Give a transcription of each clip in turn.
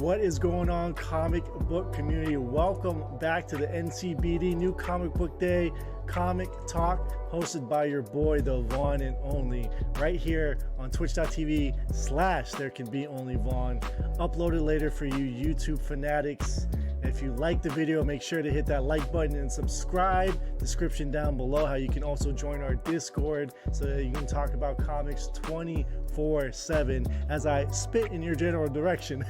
What is going on, comic book community? Welcome back to the NCBD New Comic Book Day Comic Talk, hosted by your boy, the Vaughn and Only, right here on twitch.tv/ThereCanBeOnlyVaughn. Uploaded later for you YouTube fanatics. If you like the video, make sure to hit that like button and subscribe. Description down below how you can also join our Discord so that you can talk about comics 24/7 as I spit in your general direction.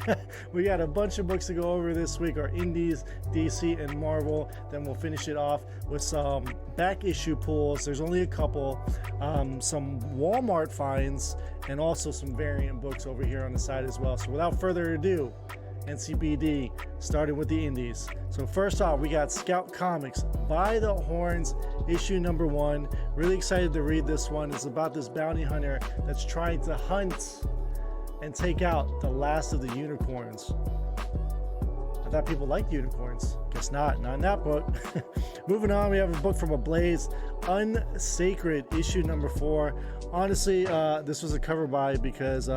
We got a bunch of books to go over this week, our indies, DC, and Marvel. Then we'll finish it off with some back issue pulls. There's only a couple, some Walmart finds, and also some variant books over here on the side as well. So without further ado, NCBD, starting with the indies. So first off, we got Scout Comics By the Horns, issue number 1. Really excited to read this one. It's about this bounty hunter that's trying to hunt and take out the last of the unicorns. I thought people liked unicorns. Guess not in that book. Moving on, we have a book from Ablaze, Unsacred, issue number 4. Honestly, this was a cover buy because,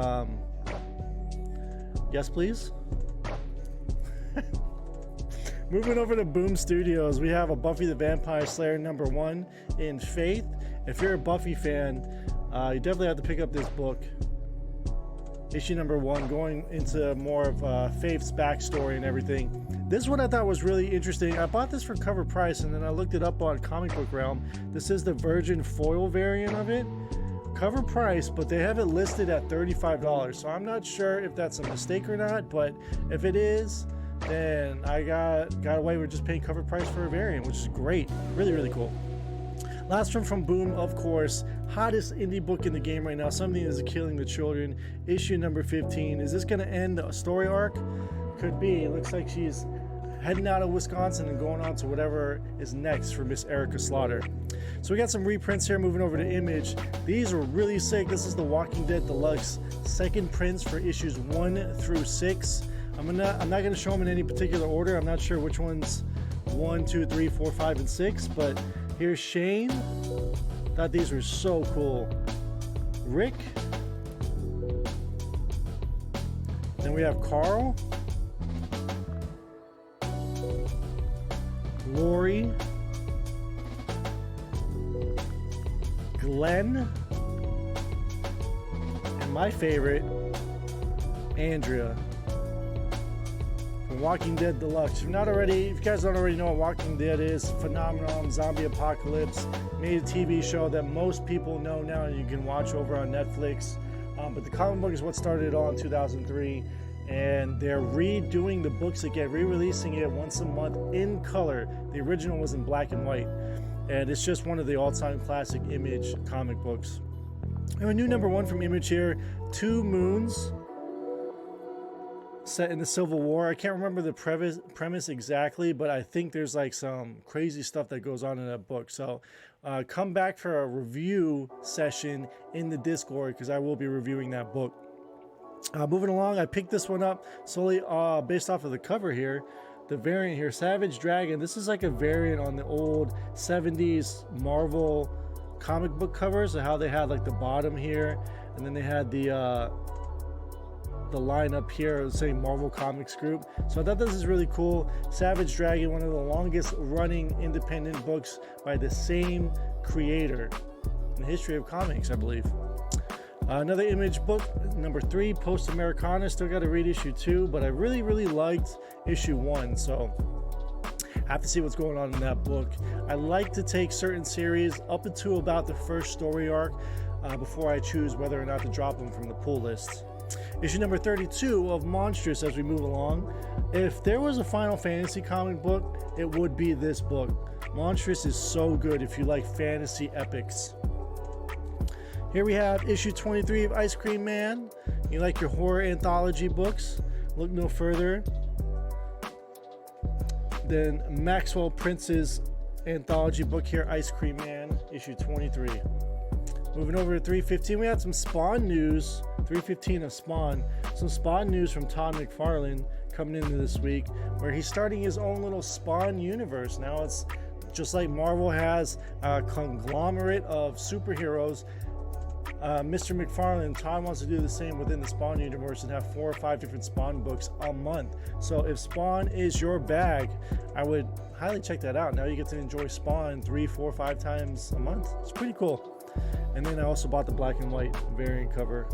yes please? Moving over to Boom Studios, we have a Buffy the Vampire Slayer number 1 in Faith. If you're a Buffy fan, you definitely have to pick up this book. Issue number 1, going into more of Faith's backstory and everything. This one I thought was really interesting. I bought this for cover price and then I looked it up on Comic Book Realm. This is the Virgin Foil variant of it. Cover price, but they have it listed at $35. So I'm not sure if that's a mistake or not, but if it is, then I got away with just paying cover price for a variant, which is great. Really, really cool. Last one from Boom, of course, hottest indie book in the game right now, Something Is Killing the Children, issue number 15. Is this going to end a story arc? Could be. It looks like she's heading out of Wisconsin and going on to whatever is next for Miss Erica Slaughter. So we got some reprints here. Moving over to Image. These are really sick. This is the Walking Dead Deluxe second prints for issues 1 through 6. I'm not going to show them in any particular order. I'm not sure which ones 1, 2, 3, 4, 5, and 6, but here's Shane. Thought these were so cool. Rick. Then we have Carl. Lori. Glenn. And my favorite, Andrea. Walking Dead Deluxe. If you guys don't already know what Walking Dead is, phenomenon, zombie apocalypse, made a TV show that most people know now and you can watch over on Netflix. But the comic book is what started it all in 2003, and they're redoing the books again, re-releasing it once a month in color. The original was in black and white, and it's just one of the all-time classic Image comic books. And a new number 1 from Image here, Two Moons, set in the Civil War. I can't remember the premise exactly, but I think there's like some crazy stuff that goes on in that book. So come back for a review session in the Discord because I will be reviewing that book. Moving along, I picked this one up solely based off of the cover here. The variant here, Savage Dragon. This is like a variant on the old 70s Marvel comic book covers, of how they had like the bottom here, and then they had the line up here saying Marvel Comics Group. So I thought this is really cool. Savage Dragon, one of the longest running independent books by the same creator in the history of comics, I believe. Another Image book, number 3, Post Americana. Still got to read issue 2, but I really, really liked issue 1. So I have to see what's going on in that book. I like to take certain series up to about the first story arc before I choose whether or not to drop them from the pull list. Issue number 32 of Monstrous as we move along. If there was a Final Fantasy comic book, it would be this book. Monstrous is so good if you like fantasy epics. Here we have issue 23 of Ice Cream Man. You like your horror anthology books? Look no further than Maxwell Prince's anthology book here, Ice Cream Man, issue 23. Moving over to 315, we had some Spawn news. 315 of Spawn. Some Spawn news from Todd McFarlane coming into this week, where he's starting his own little Spawn universe. Now it's just like Marvel has a conglomerate of superheroes. Mr. McFarlane, Todd wants to do the same within the Spawn universe and have 4 or 5 different Spawn books a month. So if Spawn is your bag, I would highly check that out. Now you get to enjoy Spawn 3, 4, 5 times a month. It's pretty cool. And then I also bought the black and white variant cover.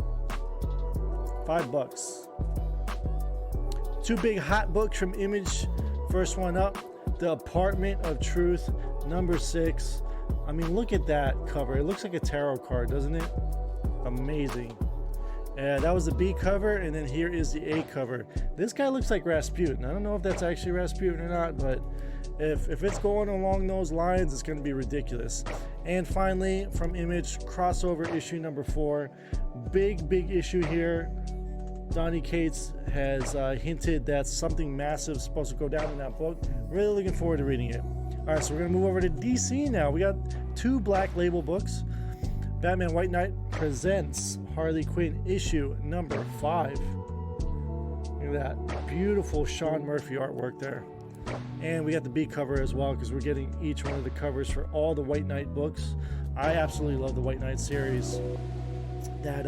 $5. 2 big hot books from Image. First one up, The Apartment of Truth, number 6. I mean, look at that cover. It looks like a tarot card, doesn't it? Amazing. And that was the B cover, and then here is the A cover. This guy looks like Rasputin. I don't know if that's actually Rasputin or not, but if it's going along those lines, it's going to be ridiculous. And finally, from Image, crossover issue number 4. Big issue here. Donny Cates has hinted that something massive is supposed to go down in that book. Really looking forward to reading it. All right, so we're going to move over to DC now. We got 2 Black Label books. Batman White Knight presents Harley Quinn issue number 5. Look at that. Beautiful Sean Murphy artwork there. And we got the B cover as well, because we're getting each one of the covers for all the White Knight books. I absolutely love the White Knight series. That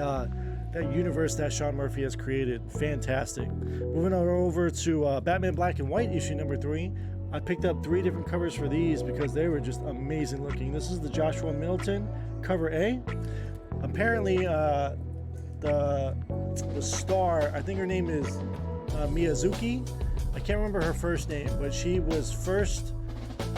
universe that Sean Murphy has created. Fantastic. Moving on over to Batman Black and White issue number 3. I picked up 3 different covers for these because they were just amazing looking. This is the Joshua Middleton cover A. Apparently the star, I think her name is Miyazuki. I can't remember her first name, but she was first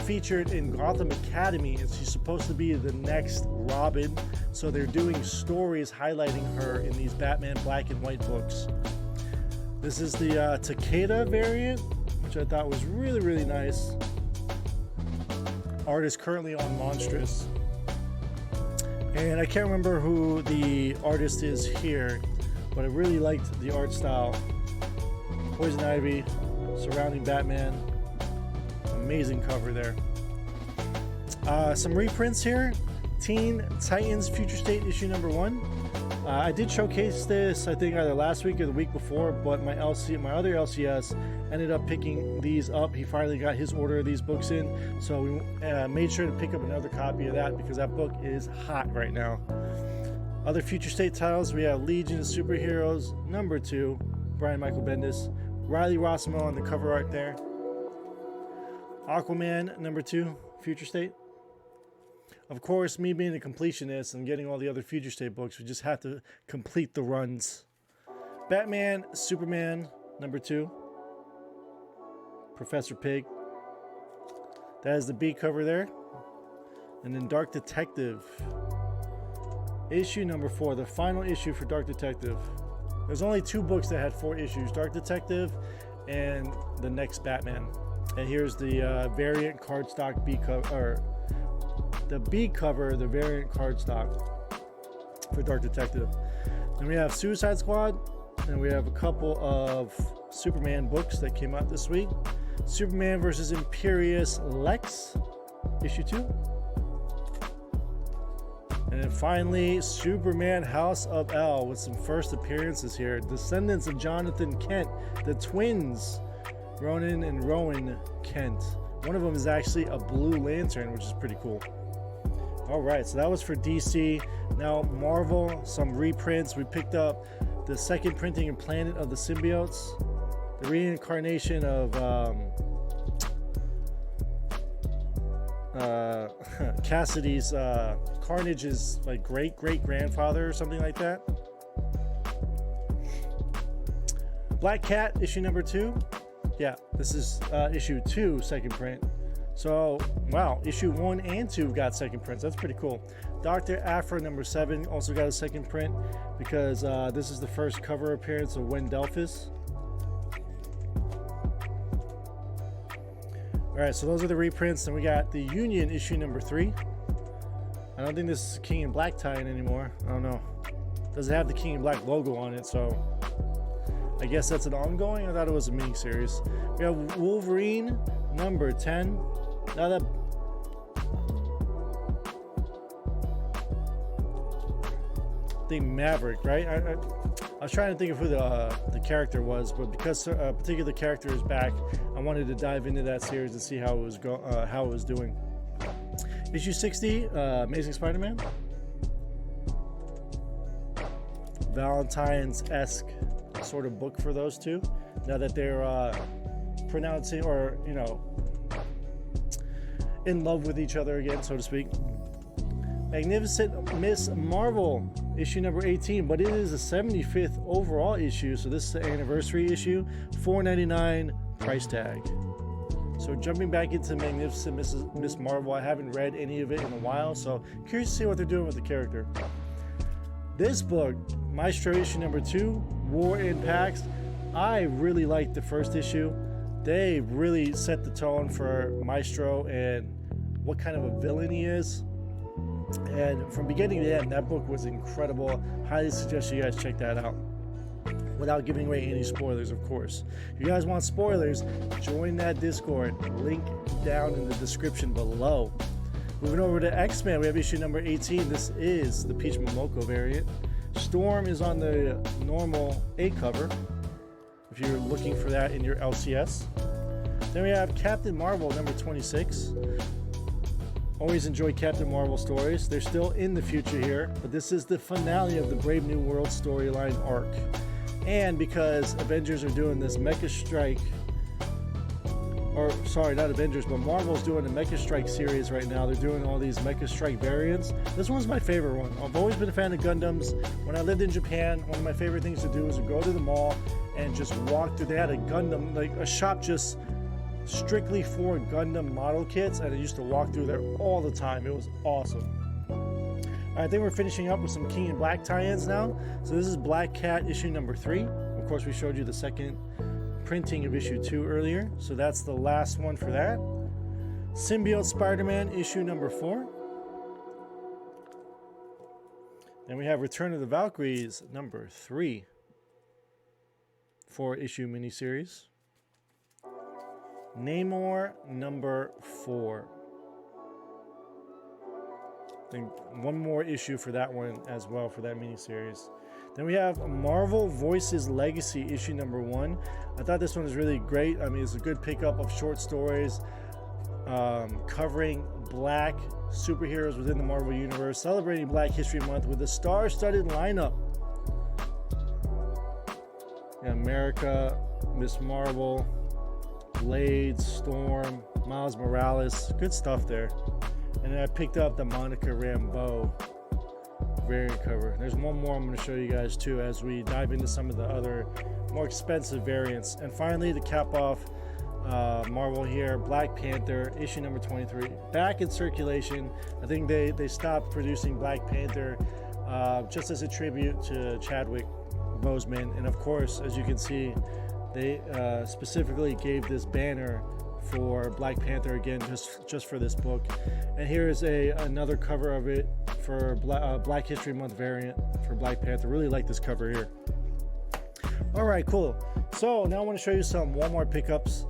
featured in Gotham Academy, and she's supposed to be the next Robin. So they're doing stories highlighting her in these Batman Black and White books. This is the Takeda variant, which I thought was really nice. Art is currently on Monstrous. And I can't remember who the artist is here, but I really liked the art style. Poison Ivy surrounding Batman. Amazing cover there. Some reprints here. Teen Titans Future State issue number 1. I did showcase this, I think either last week or the week before, but my other LCS ended up picking these up. He finally got his order of these books in, so we made sure to pick up another copy of that because that book is hot right now. Other Future State titles, we have Legion of Superheroes number 2, Brian Michael Bendis, Riley Rossmo on the cover art there. Aquaman number 2, Future State. Of course, me being a completionist and getting all the other Future State books, we just have to complete the runs. Batman, Superman, number 2. Professor Pig. That is the B cover there. And then Dark Detective. Issue number 4, the final issue for Dark Detective. There's only 2 books that had 4 issues, Dark Detective and the next Batman. And here's the variant cardstock B cover, or the B cover, the variant cardstock for Dark Detective. Then we have Suicide Squad, and we have a couple of Superman books that came out this week. Superman versus Imperious Lex, issue 2. And then finally, Superman House of L with some first appearances here. Descendants of Jonathan Kent, the twins, Ronan and Rowan Kent. One of them is actually a Blue Lantern, which is pretty cool. All right, so that was for DC. Now Marvel, some reprints. We picked up the second printing of Planet of the Symbiotes, the reincarnation of Cassidy's Carnage's like great grandfather or something like that. Black Cat issue number 2. Yeah, this is issue 2, second print. So, wow, issue 1 and 2 got second prints. That's pretty cool. Dr. Aphra number 7 also got a second print because this is the first cover appearance of Wendelphus. All right, so those are the reprints. Then we got the Union issue number 3. I don't think this is King in Black tie-in anymore. I don't know. Doesn't have the King in Black logo on it, so I guess that's an ongoing. I thought it was a mini series. We have Wolverine number 10. Now that I think Maverick, right? I was trying to think of who the character was, but because a particular character is back, I wanted to dive into that series to see how it was doing. Issue 60, Amazing Spider-Man. Valentine's-esque sort of book for those two. Now that they're pronouncing, or you know, in love with each other again, so to speak. Magnificent Miss Marvel, issue number 18, but it is a 75th overall issue, so this is the anniversary issue. $4.99 price tag. So jumping back into Magnificent Miss Marvel, I haven't read any of it in a while, so curious to see what they're doing with the character. This book, Maestro issue number 2, War in Pax. I really liked the first issue. They really set the tone for Maestro and what kind of a villain he is. And from beginning to end, that book was incredible. Highly suggest you guys check that out. Without giving away any spoilers, of course. If you guys want spoilers, join that Discord. Link down in the description below. Moving over to X-Men, we have issue number 18. This is the Peach Momoko variant. Storm is on the normal A cover, if you're looking for that in your LCS. Then we have Captain Marvel number 26. Always enjoy Captain Marvel stories. They're still in the future here, but this is the finale of the Brave New World storyline arc. And because Avengers are doing this Mecha Strike, or sorry, not Avengers, but Marvel's doing the Mecha Strike series right now. They're doing all these Mecha Strike variants. This one's my favorite one. I've always been a fan of Gundams. When I lived in Japan, one of my favorite things to do was to go to the mall and just walk through. They had a Gundam, like a shop just strictly for Gundam model kits, and I used to walk through there all the time. It was awesome. I think we're finishing up with some King in Black tie-ins now. So this is Black Cat issue number 3. Of course, we showed you the second printing of issue 2 earlier, so that's the last one for that. Symbiote Spider-Man issue number 4. Then we have Return of the Valkyries number 3. 4-issue miniseries. Namor number 4. Then one more issue for that one as well, for that miniseries. Then we have Marvel Voices Legacy issue number 1. I thought this one was really great. I mean, it's a good pickup of short stories covering black superheroes within the Marvel Universe, celebrating Black History Month with a star-studded lineup. America, Miss Marvel, Blade, Storm, Miles Morales. Good stuff there. And then I picked up the Monica Rambeau variant cover. There's one more I'm going to show you guys too as we dive into some of the other more expensive variants. And finally, to cap off Marvel here, Black Panther issue number 23, back in circulation. I think they stopped producing Black Panther just as a tribute to Chadwick Boseman. And of course, as you can see, they specifically gave this banner for Black Panther again, just for this book. And here is another cover of it for Black History Month variant for Black Panther. Really like this cover here. All right, cool. So now I want to show you some Walmart pickups.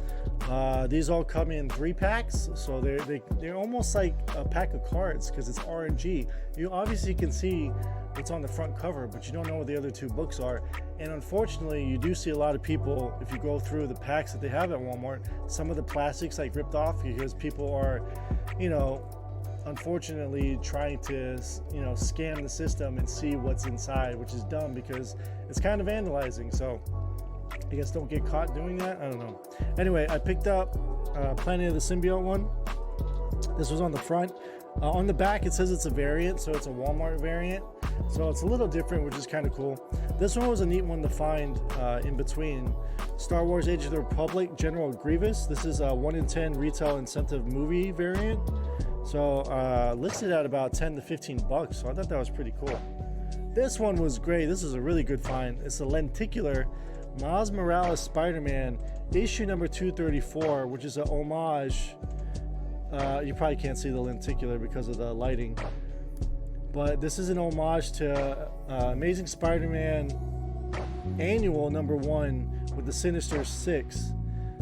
These all come in 3 packs, so they're almost like a pack of cards because it's RNG. You obviously can see what's on the front cover, but you don't know what the other 2 books are. And unfortunately, you do see a lot of people, if you go through the packs that they have at Walmart, some of the plastics like ripped off because people are, you know, unfortunately trying to, you know, scam the system and see what's inside, which is dumb because it's kind of vandalizing. So I guess don't get caught doing that. I don't know. Anyway, I picked up Planet of the Symbiote one. This was on the front. On the back, it says it's a variant, so it's a Walmart variant. So it's a little different, which is kind of cool. This one was a neat one to find in between. Star Wars Age of the Republic General Grievous. This is a 1 in 10 retail incentive movie variant. So listed at about 10 to 15 bucks. So I thought that was pretty cool. This one was great. This is a really good find. It's a lenticular Miles Morales Spider-Man issue number 234, which is a homage. You probably can't see the lenticular because of the lighting, but this is an homage to Amazing Spider-Man Annual number 1 with the Sinister Six.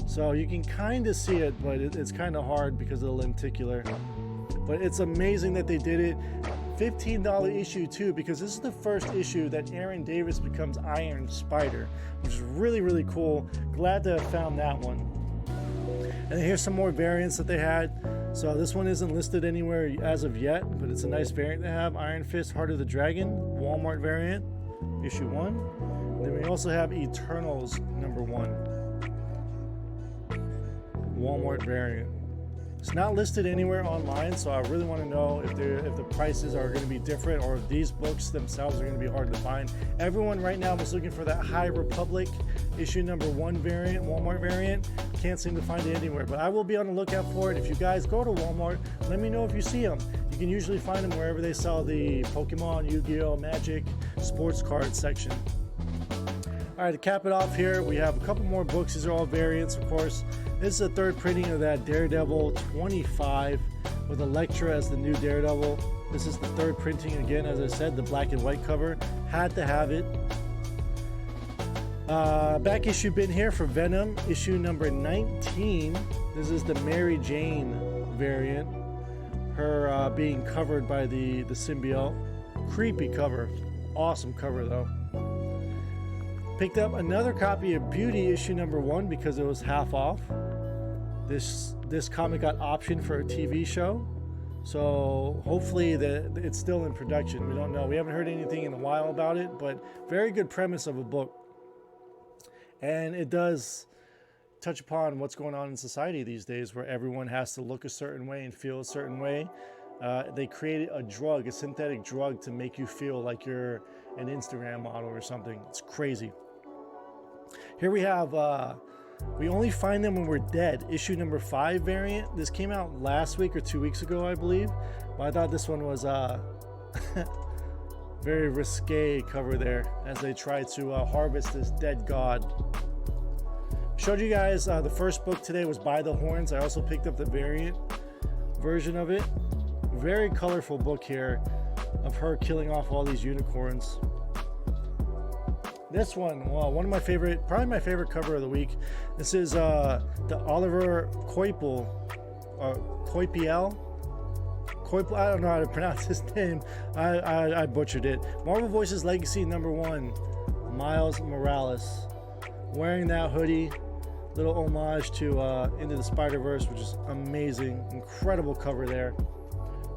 So you can kind of see it, but it's kind of hard because of the lenticular. But it's amazing that they did it. $15 issue too, because this is the first issue that Aaron Davis becomes Iron Spider, which is really, really cool. Glad to have found that one. And here's some more variants that they had. So this one isn't listed anywhere as of yet, but it's a nice variant to have. Iron Fist, Heart of the Dragon, Walmart variant. issue 1. Then we also have Eternals number 1, Walmart variant. It's not listed anywhere online, so I really want to know if the prices are going to be different, or if these books themselves are going to be hard to find. Everyone right now is looking for that High Republic issue number 1 variant, Walmart variant. Can't seem to find it anywhere, but I will be on the lookout for it. If you guys go to Walmart, let me know if you see them. You can usually find them wherever they sell the Pokemon, Yu-Gi-Oh, Magic, sports cards section. All right, to cap it off here, we have a couple more books. These are all variants, of course. This is a third printing of that Daredevil 25 with Elektra as the new Daredevil. This is the third printing again, as I said, the black and white cover. Had to have it. Back issue bin here for Venom, issue number 19. This is the Mary Jane variant. Her being covered by the symbiote. Creepy cover. Awesome cover though. Picked up another copy of Beauty issue number 1 because it was half off. This comic got optioned for a TV show, so hopefully it's still in production. We don't know. We haven't heard anything in a while about it, but very good premise of a book. And it does touch upon what's going on in society these days, where everyone has to look a certain way and feel a certain way. They created a drug, a synthetic drug, to make you feel like you're an Instagram model or something. It's crazy. Here we have, we only find them when we're dead, issue number 5 variant. This came out last week or 2 weeks ago, I believe. But I thought this one was very risque cover there, as they try to harvest this dead god. Showed you guys the first book today was By the Horns. I also picked up the variant version of it. Very colorful book here of her killing off all these unicorns. This one, well, one of my favorite, probably my favorite cover of the week. This is the Oliver Coipel, I don't know how to pronounce his name. I butchered it. Marvel Voices Legacy number 1, Miles Morales. Wearing that hoodie, little homage to Into the Spider-Verse, which is amazing. Incredible cover there.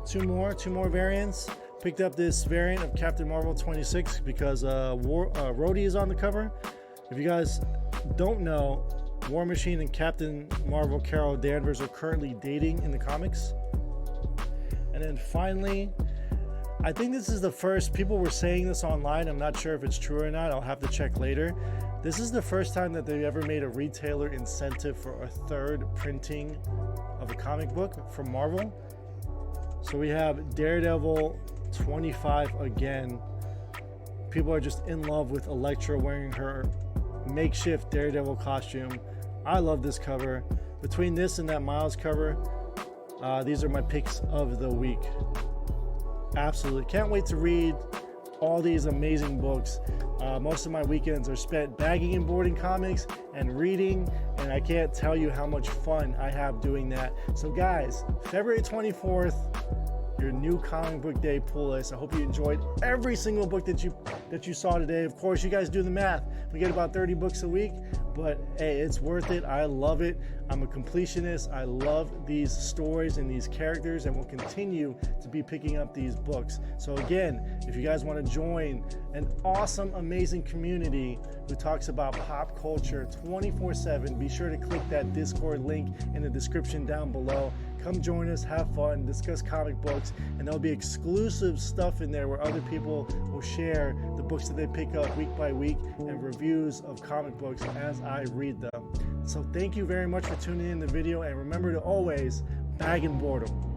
Two more variants. Picked up this variant of Captain Marvel 26 because Rhodey is on the cover. If you guys don't know, War Machine and Captain Marvel Carol Danvers are currently dating in the comics. And then finally, I think this is the first, people were saying this online, I'm not sure if it's true or not, I'll have to check later. This is the first time that they've ever made a retailer incentive for a third printing of a comic book from Marvel. So we have Daredevil 25 again. People are just in love with Elektra wearing her makeshift Daredevil costume. I love this cover. Between this and that Miles cover, these are my picks of the week. Absolutely. Can't wait to read all these amazing books. Most of my weekends are spent bagging and boarding comics and reading, and I can't tell you how much fun I have doing that. So guys, February 24th, your new comic book day pull list. I hope you enjoyed every single book that you saw today. Of course, you guys do the math. We get about 30 books a week, but hey, it's worth it. I love it. I'm a completionist. I love these stories and these characters, and will continue to be picking up these books. So again, if you guys want to join an awesome, amazing community who talks about pop culture 24/7, be sure to click that Discord link in the description down below. Come join us, have fun, discuss comic books, and there'll be exclusive stuff in there where other people will share the books that they pick up week by week and reviews of comic books as I read them. So thank you very much for tuning in the video, and remember to always bag and board them.